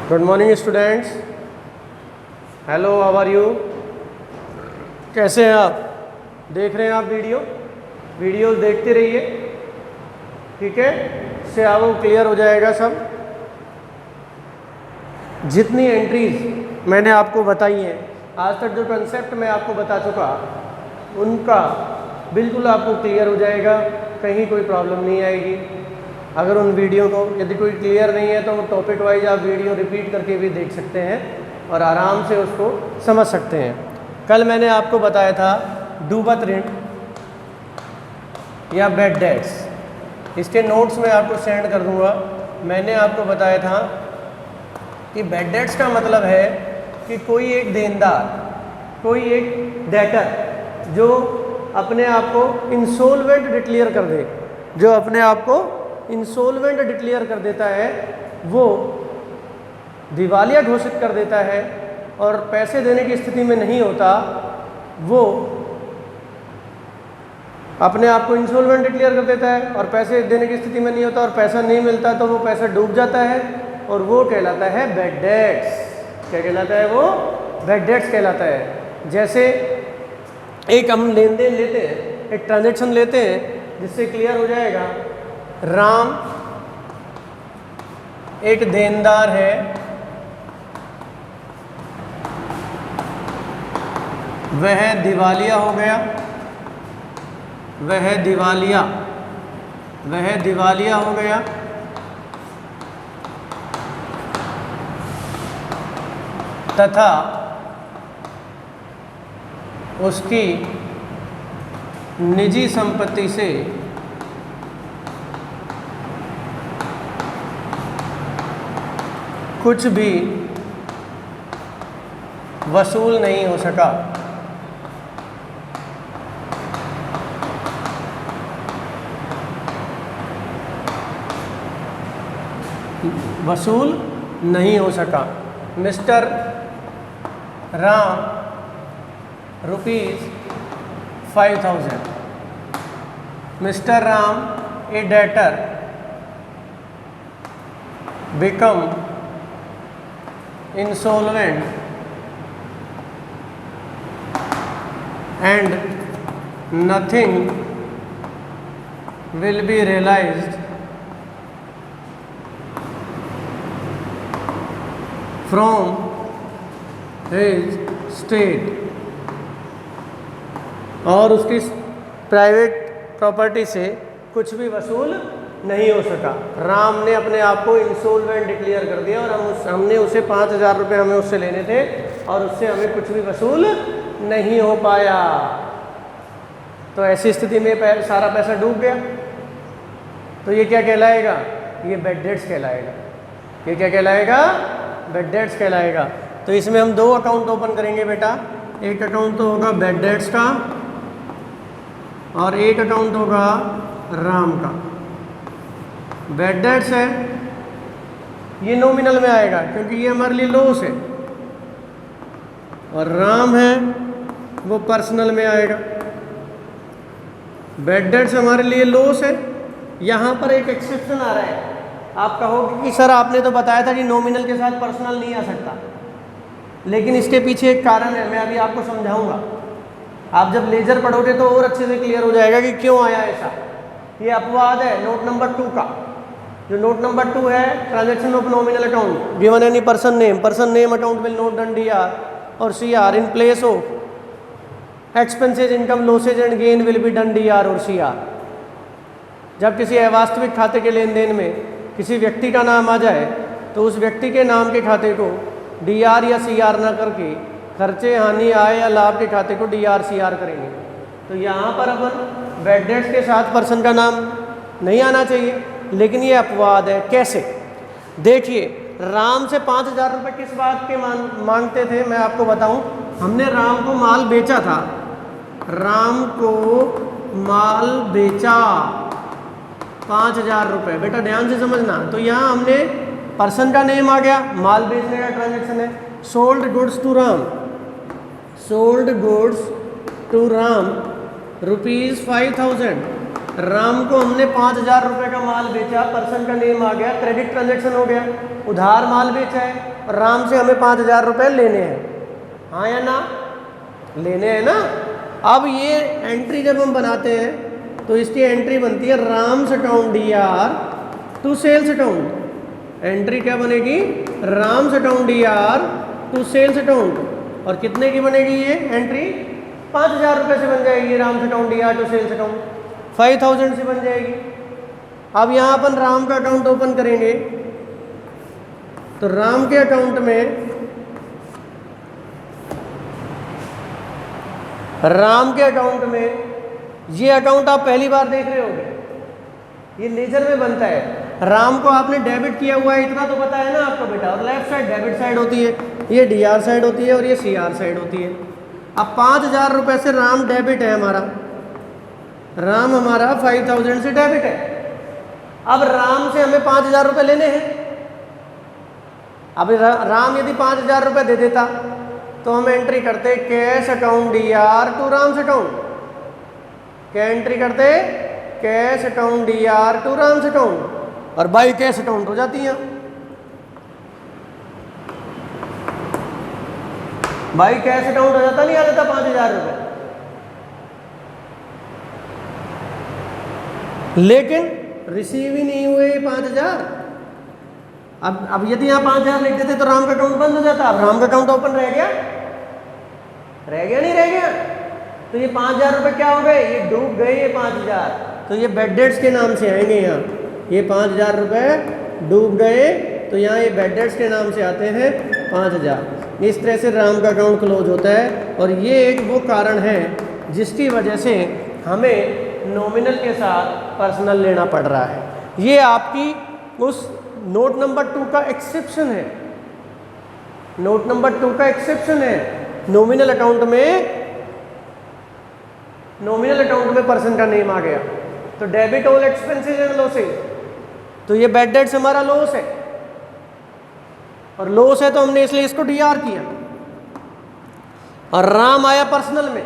Good morning students. Hello, how are you? कैसे हैं आप? देख रहे हैं आप वीडियो देखते रहिए, ठीक है? इससे आपको क्लियर हो जाएगा सब। जितनी एंट्रीज मैंने आपको बताई हैं आज तक, जो कंसेप्ट मैं आपको बता चुका, उनका बिल्कुल आपको क्लियर हो जाएगा, कहीं कोई प्रॉब्लम नहीं आएगी। अगर उन वीडियो को यदि कोई क्लियर नहीं है तो टॉपिक वाइज आप वीडियो रिपीट करके भी देख सकते हैं और आराम से उसको समझ सकते हैं। कल मैंने आपको बताया था डूबत ऋण या बैड डेट्स, इसके नोट्स मैं आपको सेंड कर दूंगा। मैंने आपको बताया था कि बैड डेट्स का मतलब है कि कोई एक देनदार, कोई एक डेटर जो अपने आप को इंसॉल्वेंट डिक्लेयर कर दे, जो अपने आप को इंसॉल्वेंट डिक्लेयर कर देता है, वो दिवालिया घोषित कर देता है और पैसे देने की स्थिति में नहीं होता, वो अपने आप को इंसॉल्वेंट डिक्लेयर कर देता है और पैसे देने की स्थिति में नहीं होता और पैसा नहीं मिलता तो वो पैसा डूब जाता है और वो कहलाता है बैड डेट्स। क्या कहलाता है वो? बैड डेट्स कहलाता है। जैसे एक हम लेन देन लेते हैं, एक ट्रांजेक्शन लेते हैं जिससे क्लियर हो जाएगा। राम एक देनदार है, वह दिवालिया हो गया, वह दिवालिया हो गया, तथा उसकी निजी संपत्ति से कुछ भी वसूल नहीं हो सका। वसूल नहीं हो सका। Mister Ram ₹5,000। Mister Ram A debtor become insolvent and nothing will be realized from his state, और उसकी प्राइवेट प्रॉपर्टी से कुछ भी वसूल नहीं हो सका। राम ने अपने आप को इंसॉल्वेंट डिक्लेयर कर दिया और हमने उसे 5,000 रुपये हमें उससे लेने थे और उससे हमें कुछ भी वसूल नहीं हो पाया। तो ऐसी स्थिति में सारा पैसा डूब गया। तो ये क्या कहलाएगा? ये बैड डेट्स कहलाएगा। ये क्या कहलाएगा? बैड डेट्स कहलाएगा। तो इसमें हम 2 अकाउंट ओपन करेंगे बेटा। एक अकाउंट तो होगा बैड डेट्स का और एक अकाउंट होगा राम का। बैड डेट्स है, ये नॉमिनल में आएगा क्योंकि ये हमारे लिए लॉस है, और राम है वो पर्सनल में आएगा। बैड डेट्स हमारे लिए लॉस है। यहाँ पर एक एक्सेप्शन आ रहा है। आप कहोगे कि सर आपने तो बताया था कि नॉमिनल के साथ पर्सनल नहीं आ सकता, लेकिन इसके पीछे एक कारण है, मैं अभी आपको समझाऊंगा। आप जब लेजर पढ़ोगे तो और अच्छे से क्लियर हो जाएगा कि क्यों आया ऐसा। ये अपवाद है नोट नंबर 2 का। जो नोट नंबर 2 है, transaction of nominal account given any person name account will not done DR और CR in place of expenses income losses and gain will be done DR और CR। जब किसी अवास्तविक खाते के लेन देन में किसी व्यक्ति का नाम आ जाए तो उस व्यक्ति के नाम के खाते को DR या CR न करके खर्चे, हानि, आय या लाभ के खाते को DR CR करेंगे। तो यहाँ पर अपन बैड डेट्स के साथ पर्सन का नाम नहीं आना चाहिए, लेकिन ये अपवाद है। कैसे? देखिए, राम से 5,000 रुपये किस बात के मांगते थे मैं आपको बताऊं। हमने राम को माल बेचा था, राम को माल बेचा 5,000 रुपये। बेटा ध्यान से समझना। तो यहाँ हमने पर्सन का नेम आ गया, माल बेचने का ट्रांजेक्शन है। Sold goods to Ram, sold goods to Ram ₹5,000। Ram को हमने 5,000 रुपये का माल बेचा, पर्सन का नेम आ गया, क्रेडिट ट्रांजेक्शन हो गया, उधार माल बेचा है और राम से हमें 5,000 रुपये लेने हैं, हाँ या ना? लेने हैं ना। अब ये एंट्री जब हम बनाते हैं तो इसकी एंट्री बनती है Ram's account DR to sales account. Entry क्या बनेगी? Ram's account DR to sales account. और कितने की बनेगी ये एंट्री? 5,000 रुपये से बन जाएगी Ram's account DR to sales account, 5,000 से बन जाएगी। अब यहाँ अपन राम का अकाउंट ओपन करेंगे तो राम के अकाउंट में, राम के अकाउंट में, ये अकाउंट आप पहली बार देख रहे होंगे, ये लेजर में बनता है। राम को आपने डेबिट किया हुआ है इतना तो पता है ना आपको बेटा, और लेफ्ट साइड डेबिट साइड होती है, ये DR साइड होती है और ये CR साइड होती है। अब 5,000 रुपये से राम डेबिट है हमारा, राम हमारा 5,000 से डेबिट है। अब राम से हमें 5,000 रुपये लेने हैं। अब राम यदि 5,000 रुपये दे देता तो हम एंट्री करते cash account DR to Ram's account. क्या एंट्री करते? Cash account DR to Ram's account, और बाई कैश अकाउंट हो जाती है। बाई कैश अकाउंट हो जाता, नहीं आ जाता 5,000 रुपये। लेकिन रिसीव ही नहीं हुए 5,000। अब यदि यहाँ 5,000 लिख देते तो राम का अकाउंट बंद हो जाता। अब राम का अकाउंट ओपन रह गया? रह गया नहीं रह गया? तो ये 5,000 रुपये क्या हो गए? ये डूब गए ये 5,000। तो ये बैड डेट्स के नाम से आएंगे यहाँ। ये 5,000 रुपये डूब गए तो यहाँ ये बैड डेट्स के नाम से आते हैं 5,000। इस तरह से राम का अकाउंट क्लोज होता है। और ये एक वो कारण है जिसकी वजह से हमें नॉमिनल के साथ पर्सनल लेना पड़ रहा है। ये आपकी उस नोट नंबर 2 का एक्सेप्शन है। नोट नंबर 2 का एक्सेप्शन है। नॉमिनल अकाउंट में पर्सन का नेम आ गया तो debit all expenses and losses, तो ये बैड डेट्स हमारा लॉस है, और लॉस है तो हमने इसलिए इसको DR किया। और राम आया पर्सनल में।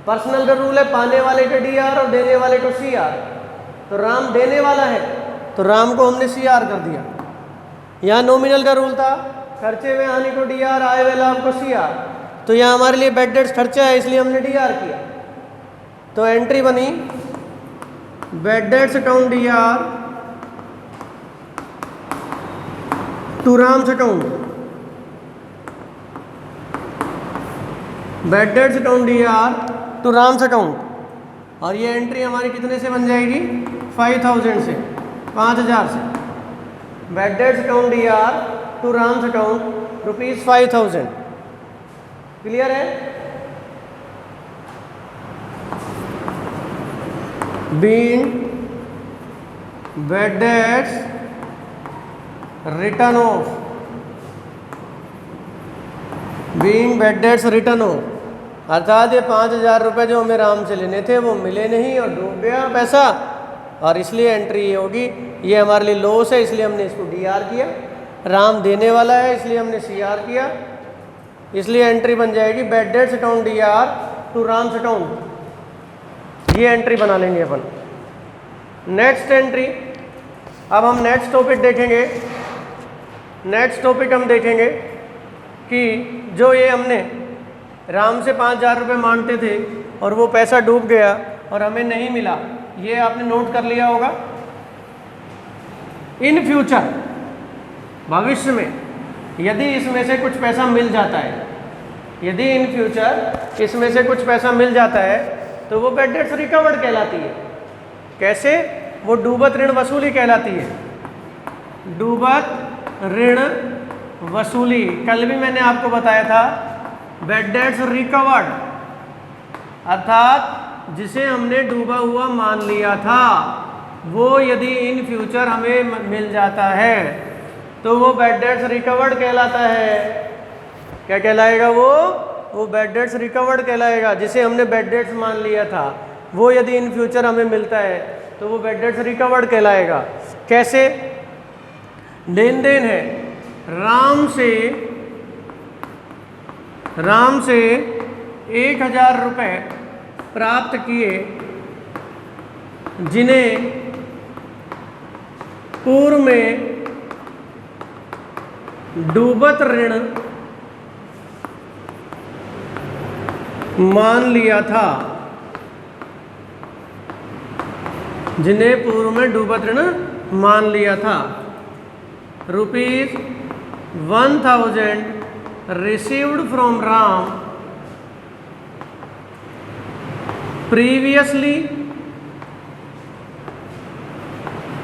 पर्सनल का रूल है पाने वाले का DR और देने वाले को CR। तो राम देने वाला है तो राम को हमने CR कर दिया। यहाँ नॉमिनल का रूल था खर्चे में आने को DR, आए हुए लाभ को CR। तो यहाँ हमारे लिए बैड डेट्स खर्चा है इसलिए हमने DR किया। तो एंट्री बनी bad debts account DR to Ram's account. Bad debts account DR to Ram's account. और ये एंट्री हमारी कितने से बन जाएगी? 5,000 से, 5,000 से। Bad debts account DR to Ram's account ₹5,000। Clear है? Being bad debts written off, being bad debts written off, अर्थात ये 5,000 रुपये जो हमें राम से लेने थे वो मिले नहीं और डूब गया पैसा, और इसलिए एंट्री ये होगी। ये हमारे लिए लॉस है इसलिए हमने इसको DR किया। राम देने वाला है इसलिए हमने CR किया। इसलिए एंट्री बन जाएगी bad debts account DR to Ram's account. ये एंट्री बना लेंगे अपन। नेक्स्ट एंट्री, अब हम नेक्स्ट टॉपिक देखेंगे। नेक्स्ट टॉपिक हम देखेंगे कि जो ये हमने राम से 5,000 रुपये मांगते थे और वो पैसा डूब गया और हमें नहीं मिला, ये आपने नोट कर लिया होगा। इन फ्यूचर, भविष्य में यदि इसमें से कुछ पैसा मिल जाता है, यदि इन फ्यूचर इसमें से कुछ पैसा मिल जाता है तो वो बैड डेट्स रिकवर्ड कहलाती है। कैसे? वो डूबत ऋण वसूली कहलाती है। डूबत ऋण वसूली, कल भी मैंने आपको बताया था। बैड डेट्स रिकवर्ड अर्थात जिसे हमने डूबा हुआ मान लिया था वो यदि इन फ्यूचर हमें मिल जाता है तो वो बैड डेट्स रिकवर्ड कहलाता है। क्या कहलाएगा वो बैड डेट्स रिकवर्ड कहलाएगा। जिसे हमने बैड डेट्स मान लिया था वो यदि इन फ्यूचर हमें मिलता है तो वो बैड डेट्स रिकवर्ड कहलाएगा। कैसे? लेन देन है, राम से 1,000 रुपये प्राप्त किए जिन्हें पूर्व में डूबत ऋण मान लिया था, जिन्हें पूर्व में डूबत ऋण मान लिया था। ₹1000 received from Ram previously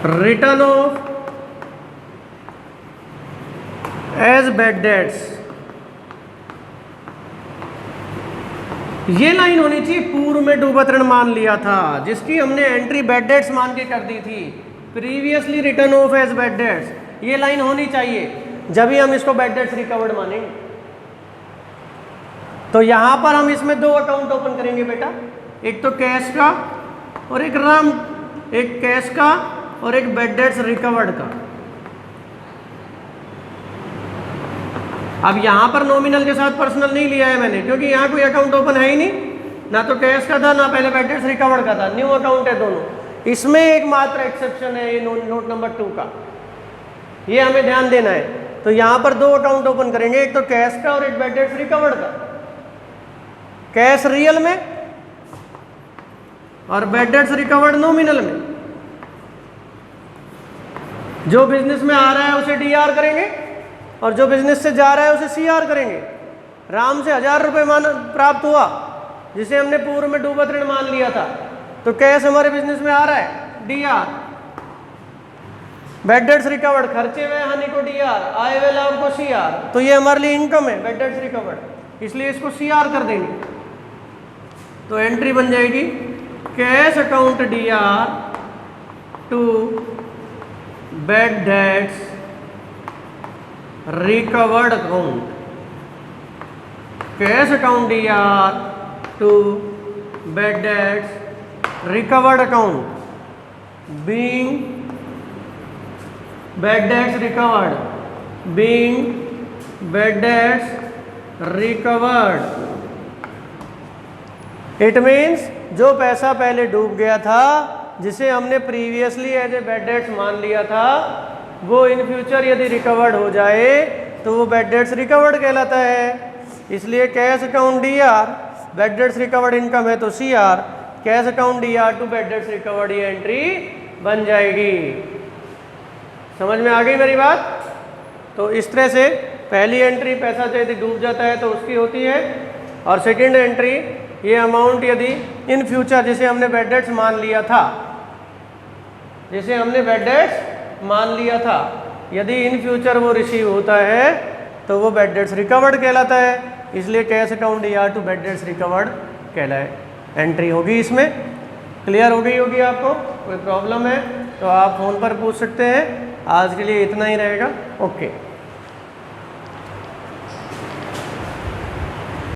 written off as bad debts. ये लाइन होनी चाहिए, पूर्व में डूबत ऋण मान लिया था, जिसकी हमने एंट्री बैड डेट्स मान के कर दी थी। Previously written off as bad debts, ये लाइन होनी चाहिए, जब ही हम इसको बैड डेट्स रिकवर्ड मानेंगे। तो यहां पर हम इसमें 2 अकाउंट ओपन करेंगे बेटा, एक तो कैश का और एक एक कैश का और एक बैड डेट्स रिकवर्ड का। अब यहां पर नॉमिनल के साथ पर्सनल नहीं लिया है मैंने, क्योंकि यहां कोई अकाउंट ओपन है ही नहीं, ना तो कैश का था ना पहले बैड डेट्स रिकवर्ड का था, न्यू अकाउंट है दोनों। इसमें एक मात्र एक्सेप्शन है ये नोट नंबर 2 का, ये हमें ध्यान देना है। तो यहां पर 2 अकाउंट ओपन करेंगे, एक तो कैश का और एक बैड डेट्स रिकवर्ड का। कैश रियल में और बैड डेट्स रिकवर्ड नॉमिनल में। जो बिजनेस में आ रहा है उसे डीआर करेंगे और जो बिजनेस से जा रहा है उसे सीआर करेंगे। राम से 1000 रुपये प्राप्त हुआ, जिसे हमने पूर्व में डूबत ऋण मान लिया था, तो कैश हमारे बिजनेस में आ रहा है डीआर। बैड डेट्स रिकवर्ड, खर्चे हुए हानि को डीआर, आए हुए लाभ को सीआर। तो ये हमारे लिए इनकम है बैड डेट्स रिकवर्ड, इसलिए इसको सीआर कर देंगे। तो एंट्री बन जाएगी cash account DR to bad debts recovered account. Cash account DR to bad debts recovered account being bad debts recovered, being bad debts recovered, it means जो पैसा पहले डूब गया था, जिसे हमने previously as a bad debts मान लिया था, वो इन फ्यूचर यदि रिकवर्ड हो जाए तो वो बैड डेट्स रिकवर्ड कहलाता है। इसलिए cash account DR, bad debts recovered income है तो CR, cash account DR to bad debts recovered, ये एंट्री बन जाएगी। समझ में आ गई मेरी बात? तो इस तरह से पहली एंट्री पैसा यदि डूब जाता है तो उसकी होती है, और सेकंड एंट्री ये अमाउंट यदि इन फ्यूचर, जिसे हमने बैड डेट्स मान लिया था, जिसे हमने बैड डेट्स मान लिया था, यदि इन फ्यूचर वो रिसीव होता है तो वो बैड डेट्स रिकवर्ड कहलाता है। इसलिए cash account DR to bad debts recovered कहलाए, एंट्री होगी इसमें। क्लियर हो गई होगी आपको? कोई प्रॉब्लम है तो आप फ़ोन पर पूछ सकते हैं। आज के लिए इतना ही रहेगा। ओके।